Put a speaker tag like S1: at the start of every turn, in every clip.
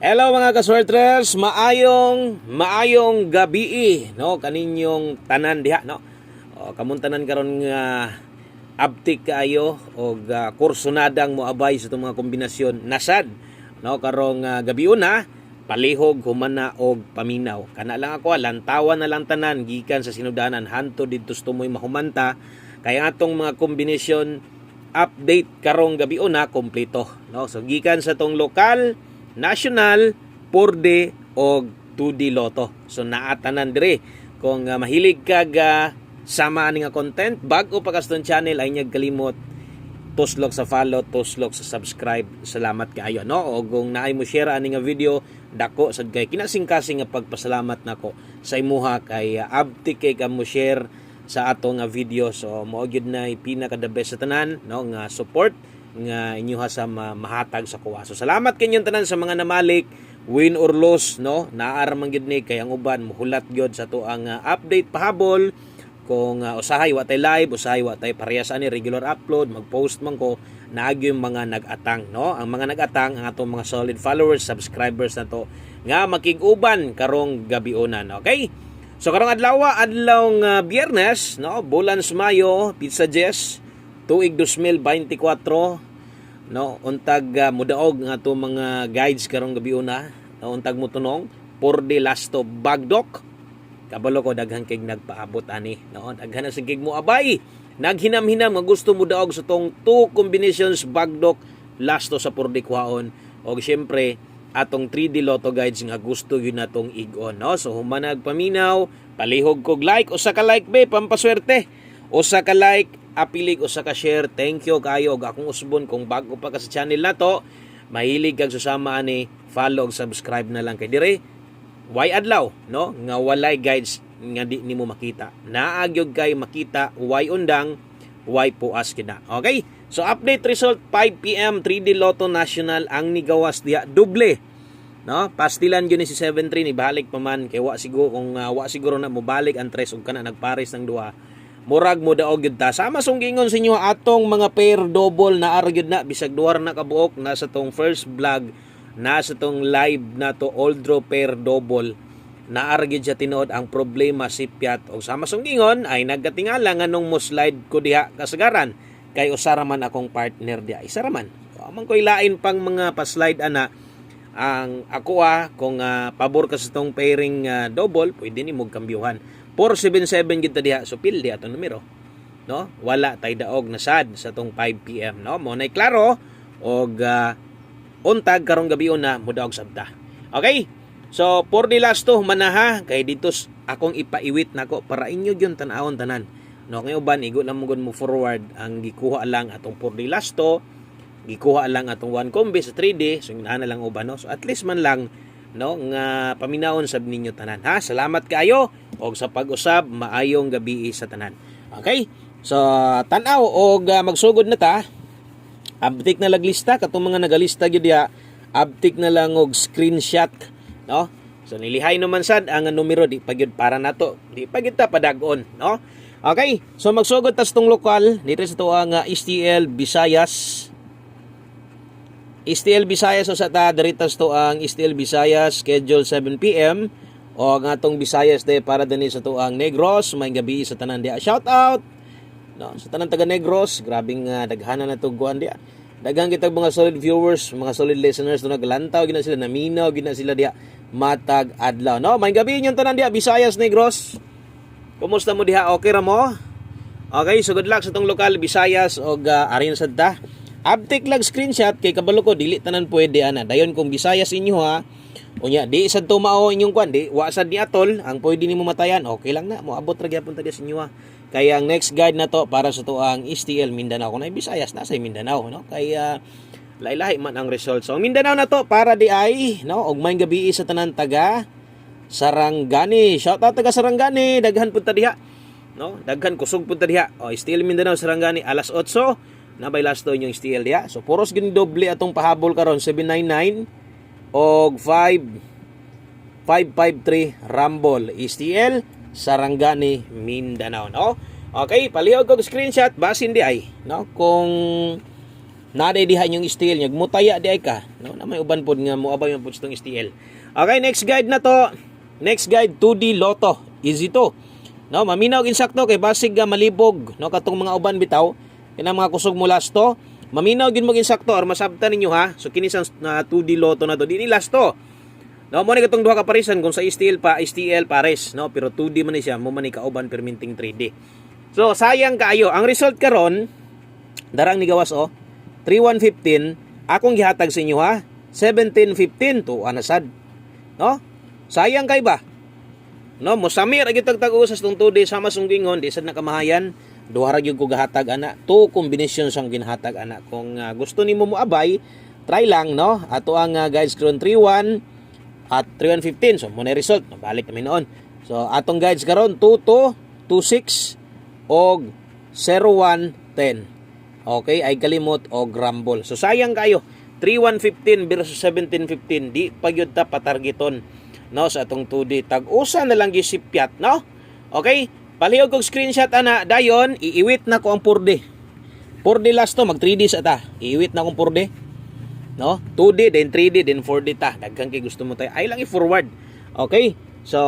S1: Hello mga kaswertres, maayong gabi no kaninyong tanan diha no. Kamuntanan karon nga abtik kaayo og kursunadang moabay sa itong mga kombinasyon nasad no karong gabi una palihog humana og paminaw. Kana lang ako lantawan na lang tanan gikan sa sinudanan hanto didto tumoy mahumanta kay atong mga kombinasyon update karong gabi una kompleto no. So gikan sa tong lokal, national, 4D o 2D Lotto. So naatanan dire. Kung mahilig kag sama ani nga content, bago pa kaston channel ay nyag kalimot tuslok sa follow, tuslok sa subscribe. Salamat kaayo no. O kung naay mo share ani nga video, dako sad kay kinasing-kasing nga pagpasalamat nako sa imuha kay abtik kay kamo share sa ato nga video. So mao gyud na pinaka the best sa tanan no nga support nga inyuha sa mahatag sa kuwa. So salamat kanyang tanan sa mga namalik, win or loss no, naara man gyud ni kay ang uban muhulat gyud sa tuang update pahabol. Kung usahay wa tay live, usahay wa tay parehas ani regular upload, mag-post man ko naagyo yung mga nag-atang no. Ang mga nag-atang ang atong mga solid followers, subscribers na to nga makig-uban karong gabi-unan. Okay? So karong adlaw Biyernes no, bulan sa Mayo, Pizza Jess tuig 2024 no, untag mudaog nga ato mga guides karong gabi una no, untag mo tunong 4D Lasto Bagdok kabalo ko daghan kay nagpaabot ani no, daghan na sige mo abay naghinam-hinam nga gusto mo daog sa tong two combinations Bagdok Lasto sa 4D kuhaon og syempre atong 3D Lotto guides nga gusto yun natong igon no. So humanag paminaw palihog kog like usa ka like be pampaswerte, usa ka like apilig o sa ka-share. Thank you kayo og akong usbon kung bago pa ka sa channel na to, mahilig kag susama ani, follow og subscribe na lang kay dire. Why adlaw no nga walay guides nga di nimo makita. Naagyog kay makita why undang, why puas kina. Okay? So update result 5 PM 3D Lotto National ang nigawas diha doble. No, pastilan gyud ni si 73 ni balik pa man kay wa siguro kung wa siguro na mo balik ang tres ug kana nagpares ng duha. Murag mo daog gyud ta. Sama sunggingon sa inyo atong mga pair double na argud na bisag duwar na kabuok na sa tong first vlog, na sa tong live na to all draw pair double na argud sa tinuod ang problema sipyat og sama sunggingon ay nagkatingala nganong mo slide ko diha kasagaran kay usara man akong partner diha. Isa ra man. Amang koy lain pang mga pa-slide ana ang ako kung pabor ka sa tong pairing double pwede ni mo kambyuhan. 477 gid ta diha so pildi atong numero no, wala tay daog na sad sa tong 5 PM no. Mo nay klaro og untag karong gabi una mudaog sabta. Okay, so 4D Lasto manaha kay dito akong ipaiwit nako para inyo gyud tan-awon tanan no. Ngayon uban igo lang mo forward ang gikuha lang atong 4D Lasto, gikuha lang atong 1 combi sa 3D, so na lang uban no. So at least man lang no nga paminawon sab ninyo tanan ha. Salamat kaayo og sa pag-usab maayong gabi sa tanan. Okay? So tan-aw og magsugod na ta. Abtik na laglista katong mga nagalista gyud diha. Abtik na lang og screenshot no. So nilihay naman sad ang numero di pa gyud para nato. Di pa gyud ta padag-on no. Okay? So magsugod tas tong lokal dito sa tuang STL Visayas. STL Visayas o sa ta diritas to ang STL Visayas schedule 7 PM o ang atong Visayas de para dani sa to ang Negros may gabi sa tanan dia. Shout out no sa tanan taga Negros, grabing daghanan na tuguan dia. Daghang kitag mga solid viewers, mga solid listeners na naglantaw gina sila, naminaw gina sila dia matag adlaw no. May gabi yung tanan dia Visayas Negros. Kumusta mo diha? Okay ra mo? Okay, so good luck sa tong lokal Visayas og arin sad ta. Abtik lag screenshot kay kabalo ko dili tanan pwede ana. Dayon kung Visayas inyo ha. Unya di sad tumao inyong kwan di wa sad ni atol ang pwede nimo matayan. Okay lang na moabot ra gyapon ta sa inyo ha. Kaya ang next guide na to para sa tuang STL Mindanao kun ay Visayas na sa Mindanao no. Kaya lahi-lahi man ang results. So Mindanao na to para di ay no og may gabi sa tanan taga Sarangani. Shout out taga Sarangani, daghan pud ta diha. No, daghan kusog pud ta diha. O STL Mindanao Sarangani alas 8 na by last to yung STL diha. So puros gini doble atong pahabol karon 799 og 5553 Rumble STL Sarangani Mindanao no. Okay, palihog og screenshot basin di ay no kung naday diha yung STL nya mutaya di ay ka, no, na may uban pod nga moabay man pod itong STL. Okay, next guide na to. Next guide, 2D Lotto. Easy to. No, maminaw insakto kay basig malibog, no, katong mga uban bitaw kina mga kusog mo lasto. Maminaw gyud mo insakto or masabtan ninyo ha. So kini sa 2D Lotto na to, di ni lasto. No, mo ni katong duha ka parisan kung sa STL pares, no, pero 2D man ni siya, mo man ni kauban perminting 3D. So sayang kaayo. Ang result karon darang ni gawas 3115, akong gihatag sa inyo ha. 1715 to anasad. No? Sayang kay ba? No, mosamir agi tagtag-usas tong 2D sama sunggingon di sad nakamahayan. Duha ra gyud ko gahatag ana. Two combination sang ginhatag ana. Kung gusto nimo moabay, try lang no. Ato ang guides karon 31 at 3115. So mo na result, balik kami noon. So atong guides karon 22, 26 og 0110. Okay, ay kalimot o grumble. So sayang kayo. 3115 versus 1715, di pa gyud ta patargeton no sa atong 2D. Tag-usa na lang gisipyat, no? Okay? Palihog kog screenshot ana dayon, iiwit na ko ang 4D. 4D last to, mag 3D sa ta. Iiwit na kong 4D. No? 2D, then 3D, then 4D ta. Daghan kay gusto mo tayo. Ay lang i-forward. Okay? So,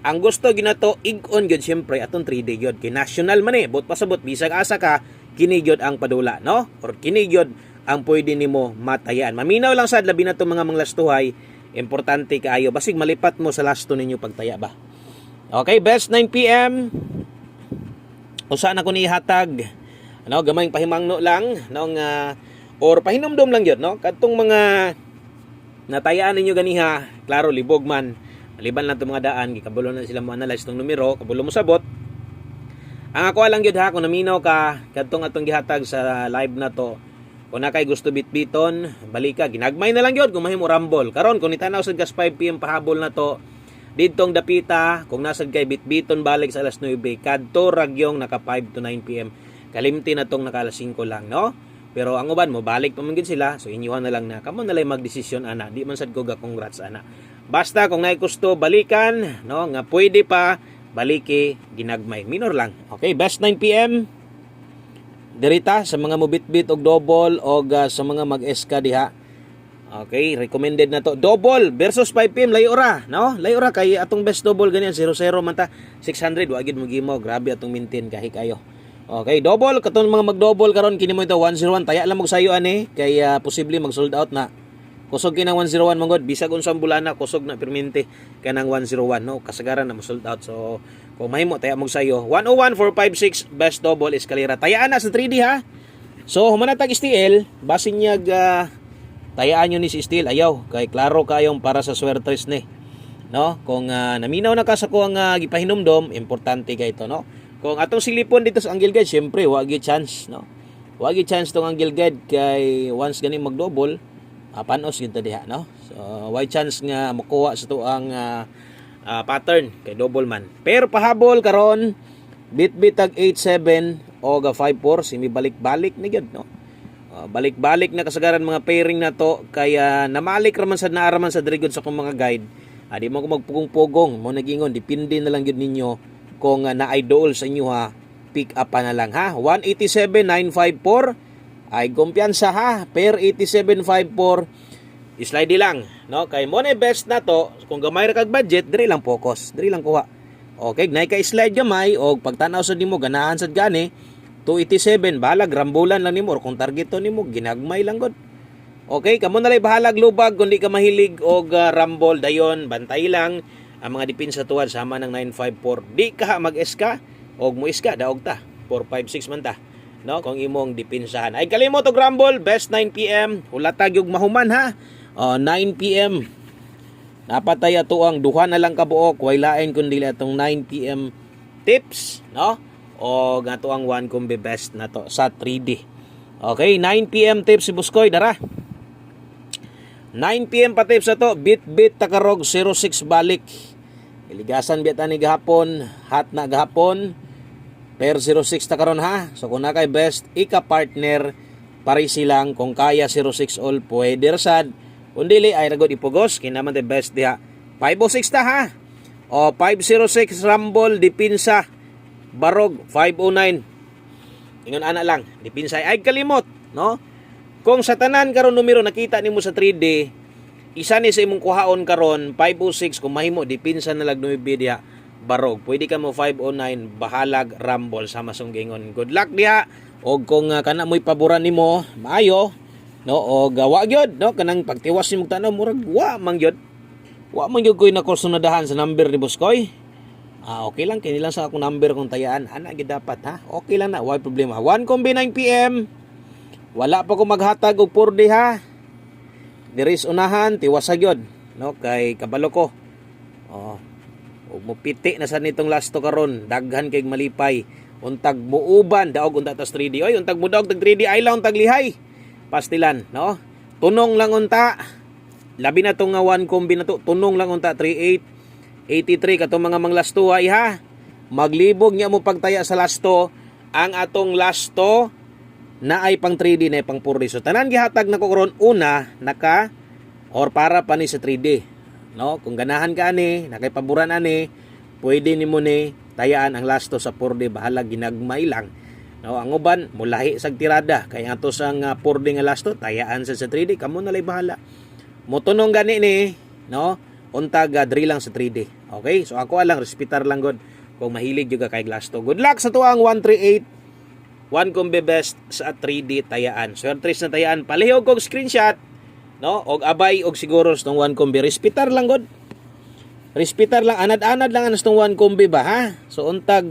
S1: ang gusto ginato ig-on gyud syempre atong 3D gyud. Kay national man bot pasabot bisag asa ka kini gyud ang padula, no? Or kini gyud ang pwede nimo matayan. Maminaw lang sad labi na to mga manglastuhay. Importante kaayo basig malipat mo sa lasto ninyo pagtaya ba. Okay, best 9 PM. Usa na ko ni hatag. Ano, gamayng pahimangno lang nong or pahinumdom lang gyud, no? Kadtong mga natayaan ninyo ganiha, klaro libog man. Maliban lang to mga daan, gikabulo na sila mo analyze tong numero, kabulo mo sabot. Ang ako lang gyud ha, kung naminaw ka kadtong atong gihatag sa live na to, kung na kay gusto bitbiton, balika ginagmay na lang gyud kung mahimo rumble. Karon kung nitanaw sad kas 5 PM pahabol na to, didtong dapita, kung nasad kay bitbiton balik sa alas 9, kadto ragyong naka 5 to 9 PM. Kalimti na tong naka alas 5 lang, no? Pero ang uban mo balik pa man gyud sila, so inyuhan na lang na kamo na lang magdesisyon ana. Di man sad ko ga congrats ana. Basta kung naay gusto balikan, no, nga pwede pa baliki ginagmay. Minor lang. Okay, best 9 PM. Dirita sa mga mobitbit og double og sa mga mag-SK diha. Okay, recommended na to. Double versus 5 PM layo ra, no? Layo ra kay atong best double ganyan 0-0 man ta. 600 wa gid mo gimo. Grabe atong maintain kahi kayo. Okay, double katong mga mag-double karon kini mo ito 101 taya lang mo sayo ani kay posible mag-sold out na. Kusog kinang 101 manggod bisag unsang bulana kusog na permente kanang 101 no kasagaran na sold out. So kung mahimo taya mo sayo 101-456 best double escalera tayaan na sa 3D ha. So humanatag STL basin niya tayaan nyo ni si STL ayaw kay klaro kayong para sa swertres ni no kung naminaw na ka sa ko ang gipahinumdom importante kay ito no. Kung atong silipon dito sa angle guide syempre wagi chance no. Wagi chance tong angle guide kay once gani mag-double panos yun diha no. So why chance nga makuha sa to ang pattern kay double man. Pero pahabol karon bit tag 87 o 54 simi balik-balik ni gyud no. Balik-balik na kasagaran mga pairing na to kaya namalik raman sa naaraman sa dirigod sa kong mga guide. Di mo ko magpugong-pugong mo nagingon depende na lang gyud ninyo kung na-idol sa inyo ha. Pick up pa na lang ha. 187.954 ay kumpiyansa ha, per 8754 slide lang no kay mo na best na to kung gamay ra kag budget diri lang focus diri lang kuha. Okay nay ka slide gamay og pagtanaw sa nimo ganahan sad gani 287 bahala grambulan lang nimo or kung target to nimo ginagmay lang gud. Okay kamo na lay bahalag lubag kung di ka mahilig og rumble dayon bantay lang ang mga depensa tuwad sama ng 954 di ka mag-SK og mo iska daog ta 456 man ta no kung imong dipinsahan. Ay kalimot og rumble best 9 PM hulatag yung mahuman ha. 9 PM napatay ato ang duha na lang kabuok way lain kundi atong 9 PM tips no o gato ang 1 kumbi best na to sa 3D. Okay 9 PM tips si Buskoy dara 9 PM pa tips ato bit takarog 06 balik iligasan biat ani gahapon hat na gahapon per 06 ta karon ha. So kung na kay best ika partner pare silang kung kaya 06 all pwede rasad. Kung dili ay ragod ipugos kinaman the best diha. 506 ta ha. O 506 rumble dipinsa barog 509. Ingon ana lang dipinsa ay kalimot no. Kung sa tanan karon numero nakita nimo sa 3D, isa ni sa imong kuhaon karon 506 kung mahimo dipinsa na lag numibidia barog. Pwede ka mo 509 bahalag rumble sa masong gingon. Good luck diha. Og kung kana mo'y paboran nimo, maayo, no? Og wa gyud, no? Kanang pagtiwas nimo tanaw murag wa man gyud. Wa man gyud koy nakursunadahan sa number ni Boskoy. Okay lang kini lang sa akong number kung tayaan. Ana gyud dapat ha. Okay lang na, wala problema. 1 kombi 9 PM. Wala pa ko maghatag og 4D ha. Diris unahan tiwasa gyud, no? Kay kabalo ko. Ug mupiti na sa nitong lasto karon, daghan kay malipay. Untag muuban daog unta tas 3D. Oy, untag mudaog tag 3D ay lang untag lihay. Pastilan, no? Tunong lang unta. Labi na tong nga 1 kombi na to, tunong lang unta 3883 katong mga manglasto ay ha. Maglibog niya mo pagtaya sa lasto. Ang atong lasto na ay pang 3D na ay pang 4D. So tanan gihatag na ko karon una naka or para pa ni sa 3D. No, kung ganahan ka ani, nakay paboran ani, pwede nimo ni tayaan ang lasto sa 4D bahala ginagmay lang. No, ang uban mulahi sag tirada kay ato sang 4D nga lasto tayaan sa 3D kamo na lay bahala. Motunong gani ni, no? Untag dri lang sa 3D. Okay? So ako lang respetar lang god kung mahilig juga kay lasto. Good luck sa tuang 138 1 kombi best sa 3D tayaan. So na tayaan palihog kog screenshot, no? Og abay og siguro sa 1 kombi respetar lang god. Respetar lang, anad-anad lang anas tong 1 kombi ba ha? So untag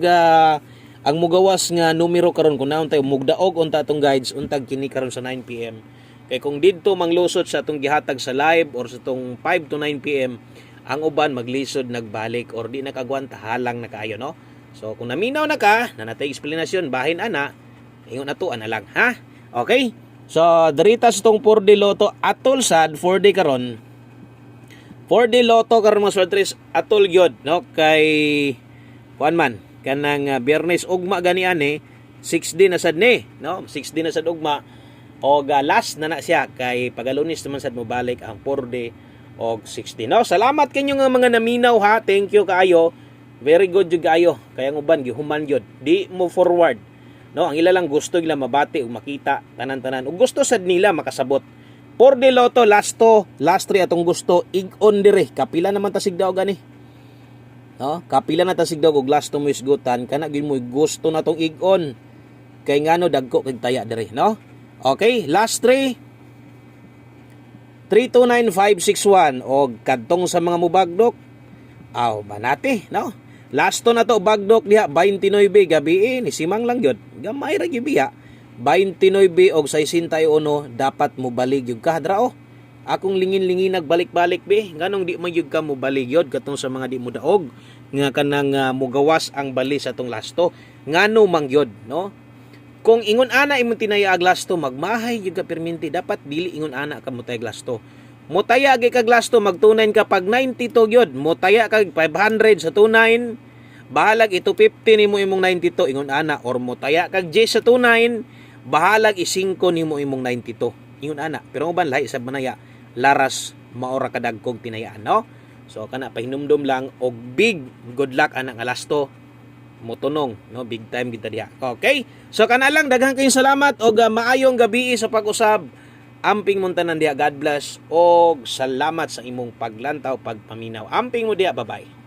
S1: ang mugawas nga numero karon kun naon tayo mugdaog unta tong guides untag kini karon sa 9 PM. Kay kung didto manglusot sa atong gihatag sa live or sa tong 5 to 9 PM, ang uban maglisod nagbalik or di nakagwanta halang na kaayo, no? So kung naminaw na ka, na natay explanation bahin ana, ingon ato ana lang ha. Okay? So diritas tong 4D Lotto atol sad 4D karon. 4D Lotto karon mga sortres atol gyud, no? Kay kuan man kanang Biyernes ugma gani ani 6D na sad ni, no? 6D na sad ugma og last na siya kay pagalunis naman sad mo balik ang 4D og 6D, no? Salamat kanyo nga mga naminaw ha. Thank you kaayo. Very good jud kaayo. Kaya ang uban gihuman gyud. Di mo forward, no? Ang ila lang gusto nila mabati ug makita tanan-tanan. Ug gusto sad nila makasabot. 4D Lotto last 3 atong gusto ig-on dire. Kapila naman ta sigdaw gani. No? Kapila na ta sigdaw og last mo isgutan kana gyud mo gusto na tong ig-on. Kay ngano dagko kay taya dire, no? Okay, last 3 329561 og kadtong sa mga mubagdok. Banati, no? Lasto na to bagdok diha 29 gabi ni simang lang gyud. Gamay ra gyud biya. 29 og 61 dapat mo balig gyud ka dra. Akong lingin-lingin nagbalik-balik be. Nganong di man gyud ka mo balig gyud katong sa mga di mo daog nga kanang mugawas ang bali sa tong lasto. Ngano man gyud, no? Kung ingon ana imong tinaya ag lasto magmahay gyud ka perminti dapat dili ingon ana ka mo tay lasto. Motaya gyud kag lasto magtunayn ka pag 92 gyud. Motaya kag 500 sa tunayn. Bahalag ito 50 nimo imong 92 ingon ana or motaya kag 10 sa tunayn. Bahalag i5 nimo imong 92 ingon ana. Pero uban lahi sa manaya laras maora kadagkog tinayaan, no? So kana pahinumdum lang og big good luck ana nga lasto. Motunong, no? Big time kita diha. Okay? So kana lang daghang kayong salamat og maayong gabi sa pag-usab. Amping muntanan diha. God bless og salamat sa imong paglantaw, pagpaminaw. Amping mo diha. Bye-bye.